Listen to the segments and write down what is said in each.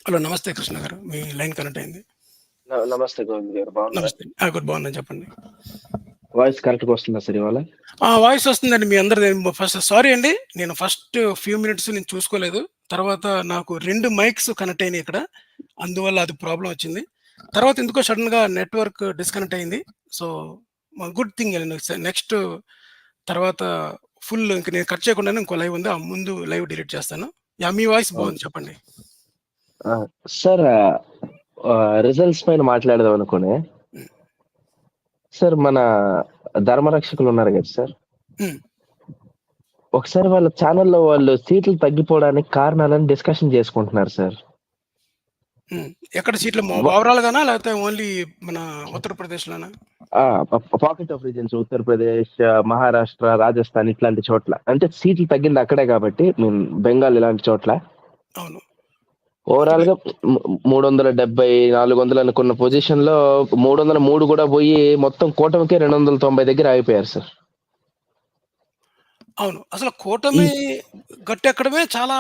Hello. నమస్తే కృష్ణ గారు. మీ line connect అయింది. నమస్తే గోవింద్ గారు, బాగున్నారా? నమస్తే. గుడ్ బాగుందని చెప్పండి. వాయిస్ కరెక్ట్గా వస్తుందా సార్ ఇవాళ? వాయిస్ వస్తుందండి మీ అందరిది. ఫస్ట్ సారీ అండి, నేను ఫస్ట్ ఫ్యూ మినిట్స్ నేను చూసుకోలేదు. తర్వాత నాకు 2 మైక్స్ కనెక్ట్ అయినాయి ఇక్కడ. అందువల్ల అది ప్రాబ్లమ్ వచ్చింది. తర్వాత ఎందుకో సడన్‌గా నెట్వర్క్ డిస్కనెక్ట్ అయింది. సో, గుడ్ థింగ్ అండి. నెక్స్ట్ తర్వాత ఫుల్ ఇంక నేను కట్ చేయకుండానే ఇంకో లైవ్ ఉంది. ఆ ముందు లైవ్ డిలీట్ చేస్తాను. యాహ్! మీ వాయిస్ బాగుంది, చెప్పండి. సార్, రిజల్ట్స్ పైన మాట్లాడదాం అనుకునే. హ్మ్. సార్, మన ధర్మరక్షకులు ఉన్నారు కదా సార్, హ్మ్. ఒకసారి వాళ్ళ ఛానల్లో వాళ్ళు సీట్లు తగ్గిపోవడానికి కారణాలని డిస్కషన్ చేసుకుంటున్నారు సార్. ఎక్కడ సీట్లు వ- ఓవరాల్ గానా లేకపోతే ఓన్లీ మన ఉత్తరప్రదేశ్‌లోనా? Pocket of regions Uttar Pradesh, Maharashtra, Rajasthan ఇట్లాంటి చోట్ల, అంటే సీట్లు తగ్గింది అక్కడే కాబట్టి, బెంగాల్ ఇలాంటి చోట్ల అవును. ఓవరాల్ గా 370, 400 అనుకున్న పొజిషన్ లో 303 కూడా పోయి మొత్తం కూటమికి 290 దగ్గర ఆగిపోయారు సార్. అవును. అసలు కూటమి గట్టెక్కడమే చాలా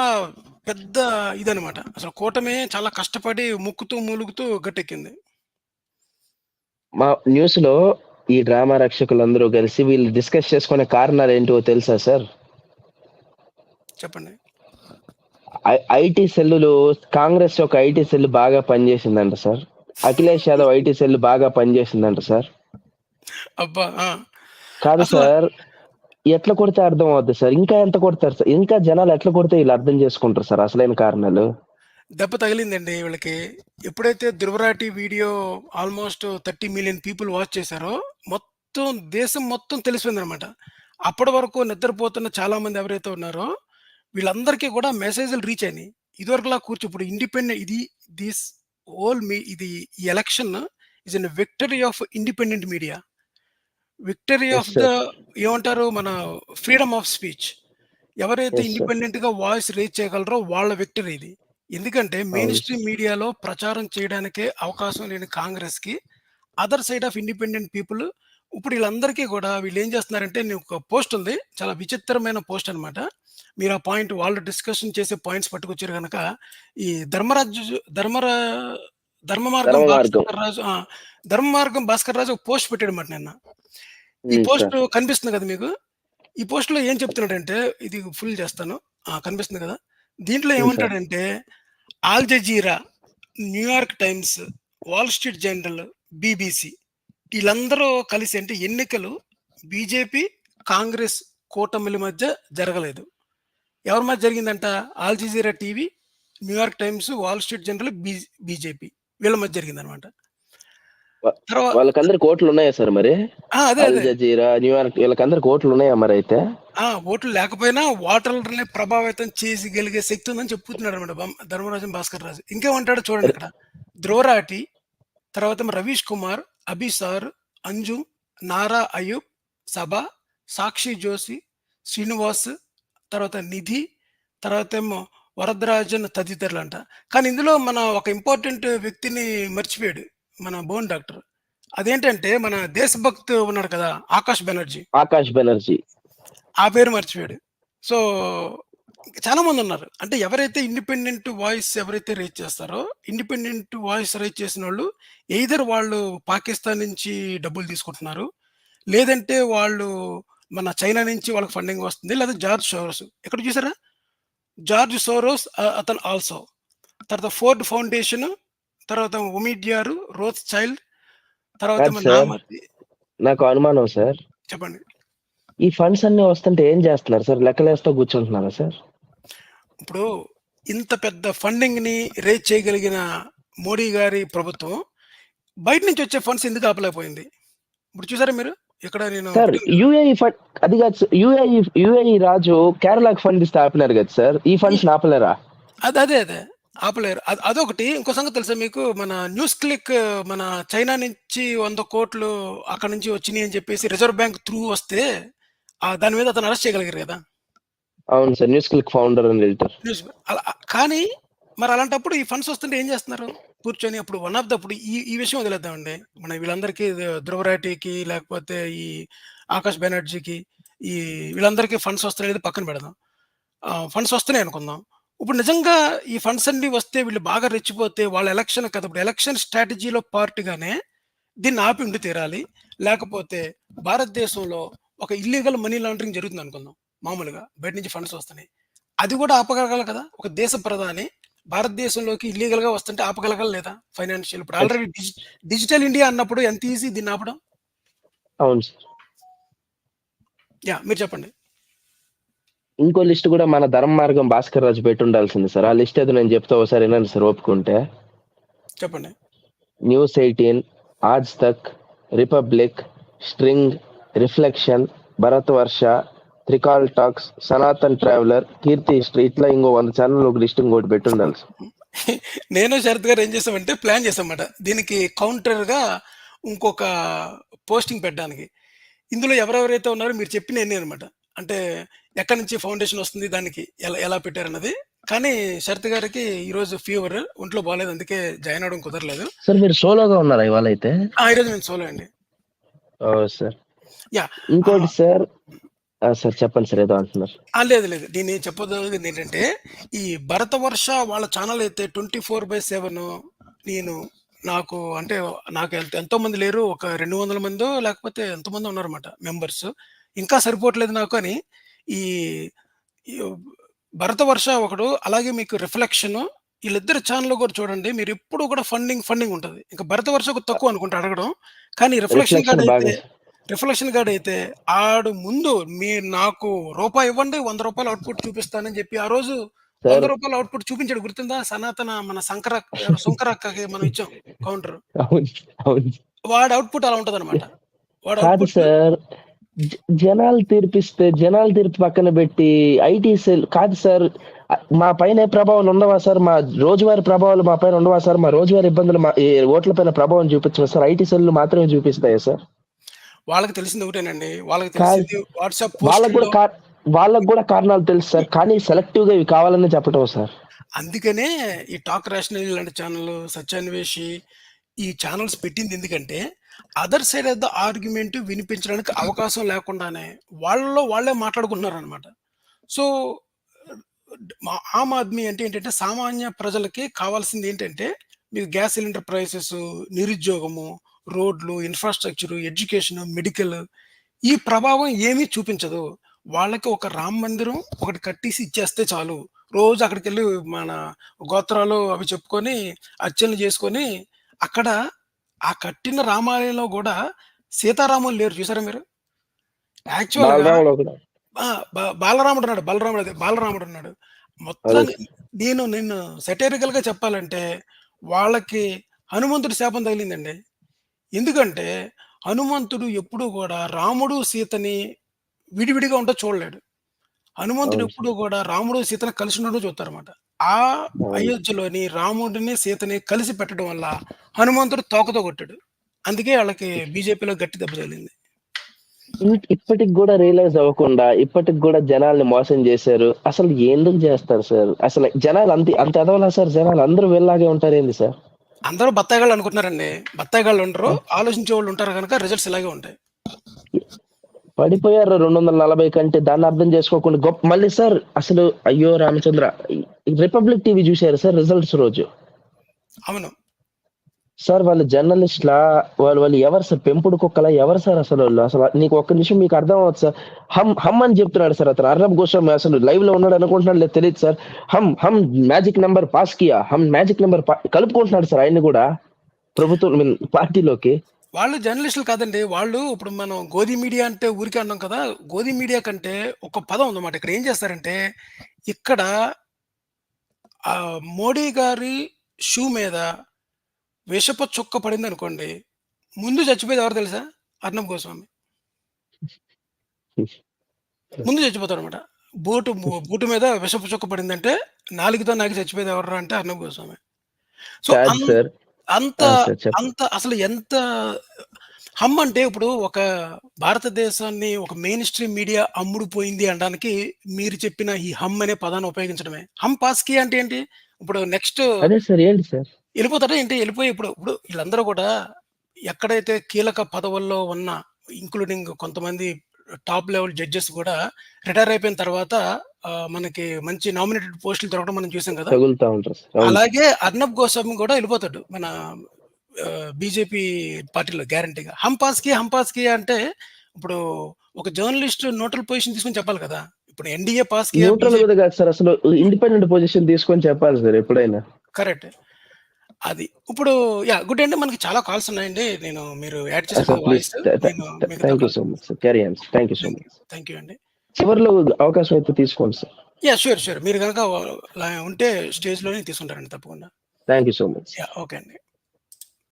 పెద్ద ఇదనమాట. అసలు కూటమి చాలా కష్టపడి ముక్కుతూ, మూలుగుతూ గట్టెక్కింది. మా న్యూస్ లో ఈ డ్రామా రక్షకులందరూ కలిసి వీళ్ళు డిస్కస్ చేసుకునే కారణాలు ఏంటో తెలుసా సార్? చెప్పండి. ఐటీ సెల్లులు, కాంగ్రెస్ యొక్క ఐటీ సెల్ బాగా పనిచేసిందంట sir. Akhilesh Yadav IT cell బాగా పనిచేసిందంట సార్. అబ్బా! కాదు అసల సార్, ఎట్లా కొడితే అర్థం అవుద్ది సార్? ఇంకా ఎంత కొడతారు సార్? ఇంకా జనాలు ఎట్లా కొడితే వీళ్ళు అర్థం చేసుకుంటారు సార్ అసలైన కారణాలు? దెబ్బ తగిలిందండి వీళ్ళకి. ఎప్పుడైతే 'Dhruv Rathee' video almost 30 million people watch చేశారో, మొత్తం దేశం మొత్తం తెలిసిపోయిందనమాట. అప్పటి వరకు నిద్రపోతున్న చాలామంది ఎవరైతే ఉన్నారో, వీళ్ళందరికీ కూడా మెసేజ్‌లు రీచ్ అయినాయి. ఇదివరకులా ఇప్పుడు దిస్ ఇది ఈ election is an victory of independent media. Victory is of the sir. ఏమంటారు, మన ఫ్రీడమ్ ఆఫ్ స్పీచ్. ఎవరైతే ఎస్ సార్. ఇండిపెండెంట్‌గా వాయిస్ రైజ్ చేయగలరో వాళ్ళ విక్టరీ ఇది. ఎందుకంటే మెయిన్ అవును సార్. స్ట్రీమ్ మీడియాలో ప్రచారం చేయడానికే అవకాశం లేని కాంగ్రెస్‌కి, other side of independent people ఇప్పుడు వీళ్ళందరికీ కూడా వీళ్ళేం చేస్తున్నారంటే, నేను ఒక పోస్ట్ ఉంది. చాలా విచిత్రమైన పోస్ట్ అనమాట. మీరు ఆ పాయింట్ వాళ్ళు డిస్కషన్ చేసే పాయింట్స్ పట్టుకొచ్చారు గనక, ఈ ధర్మరా ధర్మమార్గం ధర్మ మార్గం. భాస్కర్ రాజు ధర్మమార్గం భాస్కర్ రాజు ఒక పోస్ట్ పెట్టాడన్నమాట నిన్న. ఈ పోస్ట్ సార్. కనిపిస్తుంది కదా మీకు? ఈ పోస్ట్‌లో ఏం చెప్తున్నాడంటే, ఇది ఫుల్ చేస్తాను. కనిపిస్తుంది కదా! దీంట్లో సార్. ఏమంటాడంటే, Al Jazeera, New York Times, Wall Street Journal, BBC ఈళ్ళందరూ కలిసి, అంటే ఎన్నికలు బీజేపీ, కాంగ్రెస్ కూటమిల మధ్య జరగలేదు. ఎవరి మధ్య జరిగిందంట? All Jazeera TV, New York Times, Wall Street journal, BJP వీళ్ళ మధ్య జరిగిందనమాట. తర్వా వాళ్ళకందరికి ఓట్లు ఉన్నాయా సార్ మరి? అదే. అల్ అదే. జజీరా, న్యూయార్క్ వీళ్ళకందరికి ఓట్లు ఉన్నాయా మరి అయితే? ఓట్లు లేకపోయినా ఓటర్లని ప్రభావితం చేయగలిగే శక్తి ఉందని చెప్పుతున్నాడనమాట ధర్మరాజన్ భాస్కర్ రాజు. ఇంకేమంటాడో చూడండి ఇక్కడ. ధ్రువరాటి, తర్వాత రవీష్ కుమార్, అభిసార్, అంజుమ్, నారా అయూబ్, సభ, సాక్షి జోషి, శ్రీనివాస్, తర్వాత నిధి, తర్వాతేమో వరదరాజన్ తదితరులంట. కానీ ఇందులో మన ఒక ఇంపార్టెంట్ వ్యక్తిని మర్చిపోయాడు మన బోన్ డాక్టర్. అదేంటంటే మన దేశభక్త్ ఉన్నాడు కదా, ఆకాష్ బెనర్జీ. ఆకాష్ బెనర్జీ. ఆ పేరు మర్చిపోయాడు. సో, చాలా మందున్నారు. అంటే ఎవరైతే ఇండిపెండెంట్ వాయిస్ ఎవరైతే రైజ్ చేస్తారో, ఇండిపెండెంట్ వాయిస్ రైజ్ చేసినోళ్ళు ఎయిదర్ వాళ్ళు పాకిస్తాన్ నుంచి డబ్బులు తీసుకుంటున్నారు, లేదంటే వాళ్ళు మన చైనా నుంచి వాళ్ళకి ఫండింగ్ వస్తుంది. లేదా జార్జ్ సోరోస్. ఎక్కడ చూసారా? జార్జ్ సోరోస్ అతను ఆల్సో. తర్వాత ఫోర్డ్ ఫౌండేషన్, తర్వాత ఒమిడ్యార్, రోత్ చైల్డ్, తర్వాత కాదు సార్, నాకు అనుమానం సార్. చెప్పండి. ఈ ఫండ్స్ అన్ని వస్తుంటే ఏం చేస్తున్నారు సార్? లెక్కలేస్తూ కూర్చుంటున్నారా సార్? ఇప్పుడు ఇంత పెద్ద ఫండింగ్‌ని రేజ్ చేయగలిగిన మోడీ గారి ప్రభుత్వం బయట నుంచి వచ్చే ఫండ్స్ ఎందుకు ఆపలేకపోయింది? ఇప్పుడు చూసారా మీరు? ఇక్కడ నేను సార్, పెట్టాను. యూఏఈ ఫండ్ అది కాదు సార్. యూఏఈ రాజు కేరళకు ఫండ్ ఇస్తే ఆపినారు కదా సార్, ఈ ఈ ఫండ్స్ ఆపలేరా? అదే. ఆపలేరు. అదొకటి. ఇంకో సంగతి తెలుసా మీకు? మన న్యూస్ క్లిక్, మన చైనా నుంచి 100,00,00,000 అక్కడి నుంచి వచ్చినియి అని చెప్పేసి రిజర్వ్ బ్యాంక్ త్రూ వస్తే, దాని మీద అతను అరెస్ట్ చేయగలిగారు కదా! అవును sir, news click founder and editor. News అలా. కానీ మరి అలాంటప్పుడు ఈ ఫండ్స్ వస్తుంటే ఏం చేస్తున్నారు? కూర్చొని అప్పుడు వన్ ఆఫ్ ద ఇప్పుడు ఈ ఈ విషయం వదిలేద్దామండి. మన వీళ్ళందరికీ ధ్రువరాటికి, లేకపోతే ఈ ఆకాష్ బెనర్జీకి, ఈ వీళ్ళందరికీ ఫండ్స్ వస్తున్నాయి అనేది పక్కన పెడదాం. ఫండ్స్ వస్తున్నాయి అనుకుందాం. ఇప్పుడు నిజంగా ఈ ఫండ్స్ అన్నీ వస్తే వీళ్ళు బాగా రెచ్చిపోతే వాళ్ళ ఎలక్షన్ కదా! ఇప్పుడు ఎలక్షన్ స్ట్రాటజీలో పార్ట్‌గానే దీన్ని ఆపి ఉండి తీరాలి. లేకపోతే భారతదేశంలో ఒక ఇల్లీగల్ మనీ లాండరింగ్ జరుగుతుందనుకుందాం మామూలుగా. బయట నుంచి ఫండ్స్ వస్తున్నాయి. అది కూడా ఆపగలగాలి కదా! ఒక దేశ ప్రధాని భారతదేశంలోకి ఇల్లీగల్‌గా వస్తుంటే ఆపగలగాలా లేదా? ఫైనాన్షియల్ ఇప్పుడు ఖచ్ ఆల్రెడీ డిజిటల్ ఇండియా అన్నప్పుడు ఎంత ఈజీ దీన్ని ఆపడం? అవును సార్. యాహ్! మీరు చెప్పండి. ఇంకో లిస్ట్ గూడా మన 'ధర్మ మార్గం' భాస్కర్ రాజు పెట్టుండాల్సింది సార్. ఆ లిస్ట్ ఏదో నేను చెప్తా ఒకసారి ఇనండి సార్ ఓపికుంటే. చెప్పండి. News 18, Aaj Tak, Republic, String, Reflection, Bharatvarsh, Trikal Talks, Sanatan Traveller, Keerthi History ఇట్లా ఇంకో 100 ఛానెల్ ఒక లిస్ట్ ఇంకోటి పెట్టుండాలి సార్. నేను శరత్ గారు ఏం చేసామంటే ప్లాన్ చేసామన్నమాట. దీనికి కౌంటర్‌గా ఇంకొక పోస్టింగ్ పెట్టడానికి. ఇందులో ఎవరెవరైతే ఉన్నారో మీరు చెప్పినయన్నీ అన్నమాట. అంటే ఎక్కడి నుంచి ఫౌండేషన్ వస్తుంది, దానికి ఎలా ఎలా పెట్టారన్నది. కానీ శరత్ గారికి ఈరోజు ఫీవర్, ఒంట్లో బాలేదు. అందుకే జాయిన్ అవ్వడం కుదరలేదు. సార్ మీరు సోలోగా ఉన్నారా ఇవాళైతే? ఈరోజు నేను సోలో అండి. ఓహ్! సార్. యాహ్! ఇంకోటి ఆహ్, సార్ సార్ చెప్పండి సార్ ఏదో అంటున్నారు. లేదు లేదు. నేను చెప్పదలుచుకుంది ఏంటంటే, ఈ భరతవర్ష వాళ్ళ ఛానెల్ అయితే 24/7 నేను నాకు అంటే నాకు ఎంతో మంది లేరు. ఒక 200 మందో లేకపోతే ఎంతమందో ఉన్నారన్నమాట మెంబర్స్. ఇంకా సరిపోవట్లేదు నాకు అని ఈ ఈ భరతవర్ష ఒకడు, అలాగే మీకు రిఫ్లెక్షన్ ఈళ్ళిద్దరి ఛానెల్ కూడా చూడండి. మీరెప్పుడు కూడా ఫండింగ్ ఉంటది. ఇంక భరతవర్షకు తక్కువ అనుకుంటా అడగడం. కానీ రిఫ్లెక్షన్ బాగా రిఫ్లెక్షన్ గాడైతే ఆడు ముందు మీరు నాకు రూపాయి ఇవ్వండి, రూ. 100 అవుట్‌పుట్ చూపిస్తానని చెప్పి ఆ రోజు రూ. సార్ 100 అవుట్‌పుట్ చూపించాడు గుర్తుందా? సనాతన మన ఎవరు సుంకరక్కకి మనం ఇచ్చాం కౌంటర్. అవును. అవును. వాడి అవుట్‌పుట్ అలా ఉంటదనమాట. వాడి కాదు అవుట్‌పుట్ సార్. జనాలు తీర్పిస్తే జనాల తీర్పు పక్కన పెట్టి ఐటీ సెల్ కాదు సార్. మా పైన ఏ ప్రభావాలు ఉండవా సార్? మా రోజువారీ ప్రభావాలు మా పైన ఉండవా సార్? మా రోజువారీ ఇబ్బందులు మా ఈ ఓట్ల పైన ప్రభావం చూపించవా సార్? ఐటీ సెల్‌లు మాత్రమే చూపిస్తాయా సార్? వాళ్ళకి తెలిసింది ఒకటేనండి. వాళ్ళకి కాదు. తెలిసింది వాట్సాప్ వాళ్ళకి పోస్టుల్లో. కూడా వాళ్ళకి కూడా కారణాలు తెలుసు సార్. కానీ సెలెక్టివ్‌గా ఇవి కావాలని చెప్పటం సార్. అందుకనే ఈ టాక్ రేషనల్ ఇలాంటి ఛానల్, సత్యాన్వేషి ఈ ఛానెల్స్ పెట్టింది ఎందుకంటే, other side of the argument వినిపించడానికి అవకాశం లేకుండానే వాళ్ళలో వాళ్ళే మాట్లాడుకుంటున్నారనమాట. సో, ఆమ్ ఆద్మీ అంటే ఏంటంటే, సామాన్య ప్రజలకి కావాల్సింది ఏంటంటే, మీకు గ్యాస్ సిలిండర్ ప్రైసెస్, నిరుద్యోగము, రోడ్లు, ఇన్‌ఫ్రాస్ట్రక్చర్, ఎడ్యుకేషన్, మెడికల్ ఈ ప్రభావం ఏమీ చూపించదు. వాళ్ళకి ఒక రామ మందిరం ఒకటి కట్టేసి ఇచ్చేస్తే చాలు. రోజు అక్కడికెళ్ళి మన గోత్రాలు అవి చెప్పుకొని, అర్చనలు చేసుకొని, అక్కడ ఆ కట్టిన రామాలయంలో గూడా సీతారాములు లేరు చూసారా మీరు? యాక్చువల్‌గా బాలరాముడు ఒకడు. ఆ! బాలరాముడున్నాడు. బాలరాముడున్నాడు. అదే మొత్తానికి సార్. నేను సెటైరికల్‌గా చెప్పాలంటే, వాళ్ళకి హనుమంతుడి శాపం తగిలిందండి. ఎందుకంటే, హనుమంతుడు ఎప్పుడూ గూడా రాముడు, సీతని విడివిడిగా ఉంటే చూడలేడు. హనుమంతుడు అవును ఎప్పుడూ సార్. గూడా రాముడు, సీతని కలిసి ఉండడం చూస్తారన్నమాట. ఆ అవును. అయోధ్యలోని రాముడిని, సీతని కలిసి పెట్టడం వల్ల హనుమంతుడు తోకతో కొట్టాడు. అందుకే ఆళ్ళకి బీజేపీలో గట్టి దెబ్బ తగిలింది. ఇప్పటికి గూడా రియలైజ్ అవ్వకుండా, ఇప్పటికి గూడా జనాల్ని మోసం జేశారు. అసలు ఎందుకు జేస్తారు సార్? అసలు జనాలు అంత ఎదవలా సార్ జనాలు? అందరూ వీళ్ళలాగే ఉంటారేంది సార్? అందరూ బత్తాయిగాళ్ళు అనుకుంటున్నారండి. బత్తాయిగాళ్ళు ఉండరు. ఆ! ఆలోచించేవాళ్ళు ఉంటారు గనక రిజల్ట్స్ ఇలాగే ఉంటాయి. పడిపోయారు 240 కంటే దాన్ని అర్థం చేసుకోకుండా మళ్ళీ సార్ అసలు అయ్యో రామచంద్ర! రిపబ్లిక్ టీవీ జూసారా సార్ రిజల్ట్స్ రోజు? అవును. సార్ వాళ్ళు జర్నలిస్ట్‌లా? వాళ్ళు ఎవరు సార్? పెంపుడు కుక్కలా? ఎవరు సార్ అసలోళ్ళు? అసల నీకు ఒక్క నిమిషం మీకు అర్థం అవ్వదు సార్. హమ్ అని చెప్తున్నాడు సార్ అతను. అర్నబ్ గోస్వామి అసలు లైవ్‌లో ఉన్నాడు అనుకుంటున్నాడో లేదో తెలీదు సార్. హమ్ మ్యాజిక్ నంబర్ పాస్ కియా. హమ్ మ్యాజిక్ నంబర్ కలుపుకుంటున్నాడు సార్ ఆయన్ని గూడా. ప్రభుత్వం ఐ మీన్ పార్టీలోకి. వాళ్ళు జర్నలిస్టులు కాదండి. వాళ్ళు ఇప్పుడు మనం గోధి మీడియా అంటే ఊరికే అన్నాం కదా! గోధి మీడియా కంటే ఒక పదం ఉందన్నమాట. ఇక్కడ ఏం చేస్తారంటే, ఇక్కడ మోడీ గారి షూ మీద విషపు చుక్క పడిందనుకోండి, ముందు చచ్చిపోయేది ఎవరో తెలుసా? అర్నబ్ గోస్వామి. ముందు చచ్చిపోతాడనమాట. బూటు మీద విషపు చుక్క పడిందంటే, నాలుకతో నాకి చచ్చిపోయేది ఎవర్రా అంటే అర్నబ్ గోస్వామి. సో, కాదు సార్. అంత సార్ చెప్పండి. అంత అసలు ఎంత హమ్ అంటే ఇప్పుడు ఒక భారతదేశాన్ని ఒక మెయిన్ స్ట్రీమ్ మీడియా అమ్ముడుపోయింది అనడానికి మీరు చెప్పిన ఈ హమ్ అనే పదాన్ని ఉపయోగించడమే. హమ్ పాస్ కియా అంటే ఏంటి? ఇప్పుడు నెక్స్ట్ అదే సార్ ఏంటి సార్? ఎళ్ళిపోతాడా ఏంటి? ఎళ్ళిపోయి ఇప్పుడు ఈళ్ళందరూ గూడా ఎక్కడైతే కీలక పదవుల్లో ఉన్న ఇంక్లూడింగ్ కొంతమంది టాప్ లెవెల్ జడ్జెస్ కూడా రిటైర్ అయిపోయిన తర్వాత మనకి మంచి నామినేటెడ్ పోస్టులు దొరకడం మనం చూసాం కదా. తగులుతా ఉంటారు సార్. అవును సార్. అలాగే అర్నబ్ గోస్వామి కూడా వెళ్ళిపోతాడు మన బీజేపీ పార్టీలో గ్యారంటీగా. హంపాస్కి అంటే ఇప్పుడు ఒక జర్నలిస్ట్ న్యూట్రల్ పొజిషన్ తీసుకొని చెప్పాలి కదా. ఇప్పుడు ఎన్డీఏ పాస్ కి న్యూట్రల్ మీద కాదు సార్, అసలు ఇండిపెండెంట్ పొజిషన్ తీసుకొని చెప్పాలి సార్ ఎప్పుడైనా. కరెక్ట్. అది ఇప్పుడు గుడ్ అండి. మనకి చాలా కాల్స్ ఉన్నాయండి. మీరు యాడ్ సార్ చేసిన ప్లీజ్, వాయిస్ నేను thank you so much sir. Carry on sir. Thank you so much. Thank you అండి. చివరిలో అవకాశం అయితే తీసుకోండి సార్. షూర్. మీరు కనుక ఉంటే స్టేజ్లోనే తీసుకుంటారండి తప్పకుండా. Thank you so much. Okay అండి.